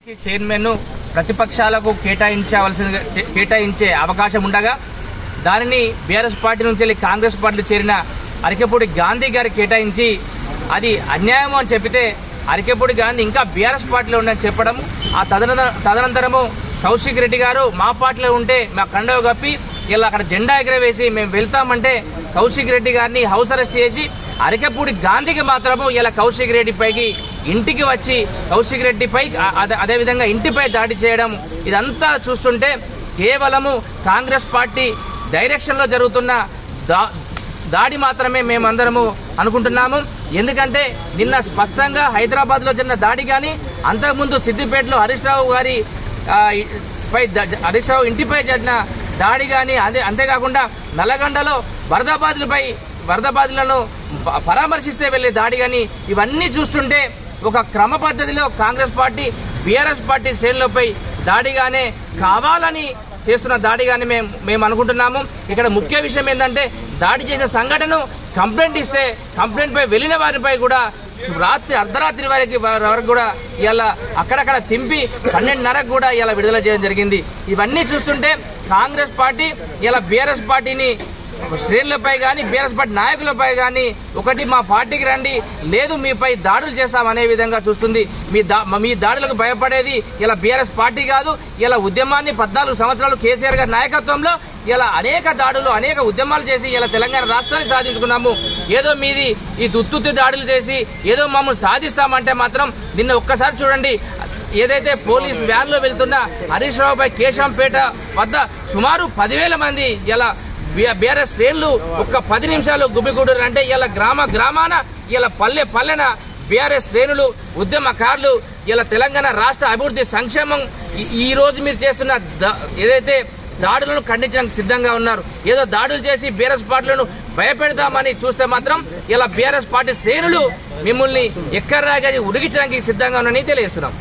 Chairman ప్రతిపక్షాలకు కేటాయించే అవకాశం ఉండగా దానిని బీఆర్ఎస్ పార్టీ నుంచి వెళ్ళి కాంగ్రెస్ పార్టీలో చేరిన అరికెపూడి గాంధీ గారి కేటాయించి అది అన్యాయం అని చెప్పితే అరికెపూడి గాంధీ ఇంకా బీఆర్ఎస్ పార్టీలో ఉండని చెప్పడం, ఆ తదనంతరము కౌశిక్ రెడ్డి గారు మా పార్టీలో ఉంటే మా కండవ కప్పి ఇలా అక్కడ జెండా ఎగరవేసి మేము వెళ్తామంటే కౌశిక్ రెడ్డి గారిని హౌస్ అరెస్ట్ చేసి అరికెపూడి గాంధీకి మాత్రము ఇలా కౌశిక్ రెడ్డి పైకి ఇంటికి వచ్చి కౌశిక్ రెడ్డిపై అదేవిధంగా ఇంటిపై దాడి చేయడం, ఇదంతా చూస్తుంటే కేవలము కాంగ్రెస్ పార్టీ డైరెక్షన్ లో జరుగుతున్న దాడి మాత్రమే మేమందరము అనుకుంటున్నాము. ఎందుకంటే నిన్న స్పష్టంగా హైదరాబాద్ లో జరిగిన దాడి గాని, అంతకుముందు సిద్దిపేటలో హరీష్ రావు ఇంటిపై జరిగిన దాడి గాని, అంతేకాకుండా నల్లగొండలో వరద బాధితులను పరామర్శిస్తే వెళ్లే దాడి గాని, ఇవన్నీ చూస్తుంటే ఒక క్రమ పద్ధతిలో కాంగ్రెస్ పార్టీ బీఆర్ఎస్ పార్టీ శ్రేణులపై దాడిగానే కావాలని చేస్తున్న దాడిగానే మేము అనుకుంటున్నాము. ఇక్కడ ముఖ్య విషయం ఏంటంటే దాడి చేసిన సంఘటనను కంప్లైంట్ ఇస్తే కంప్లైంట్ పై వెళ్లిన వారిపై కూడా అర్ధరాత్రి వరకు కూడా ఇలా అక్కడక్కడ తింపి 12:30కు కూడా ఇలా విడుదల చేయడం జరిగింది. ఇవన్నీ చూస్తుంటే కాంగ్రెస్ పార్టీ ఇలా బీఆర్ఎస్ పార్టీని శ్రేణులపై గాని బీఆర్ఎస్ పార్టీ నాయకులపై గాని ఒకటి మా పార్టీకి రండి, లేదు మీపై దాడులు చేస్తామనే విధంగా చూస్తుంది. మీ దాడులకు భయపడేది ఇలా బీఆర్ఎస్ పార్టీ కాదు. ఇలా ఉద్యమాన్ని 14 సంవత్సరాలు కేసీఆర్ గారి నాయకత్వంలో ఇలా అనేక దాడులు అనేక ఉద్యమాలు చేసి ఇలా తెలంగాణ రాష్ట్రాన్ని సాధించుకున్నాము. ఏదో మీది ఈ దుత్తుత్తి దాడులు చేసి ఏదో మమ్మల్ని సాధిస్తామంటే మాత్రం నిన్న ఒక్కసారి చూడండి, ఏదైతే పోలీస్ వ్యాన్ లో వెళ్తున్న హరీష్ రావుపై కేశంపేట వద్ద సుమారు 10,000 మంది ఇలా బీఆర్ఎస్ శ్రేణులు ఒక్క 10 నిమిషాలు గుమిగూడరు అంటే ఇలా గ్రామాన ఇలా పల్లెన బీఆర్ఎస్ శ్రేణులు ఉద్యమకారులు ఇలా తెలంగాణ రాష్ట్ర అభివృద్ధి సంక్షేమం ఈ రోజు మీరు చేస్తున్న ఏదైతే దాడులను ఖండించడానికి సిద్ధంగా ఉన్నారు. ఏదో దాడులు చేసి బీఆర్ఎస్ పార్టీలను భయపెడతామని చూస్తే మాత్రం ఇలా బీఆర్ఎస్ పార్టీ శ్రేణులు మిమ్మల్ని ఎక్కర్రాగా ఉడిగించడానికి సిద్ధంగా ఉన్నారని తెలియజేస్తున్నాం.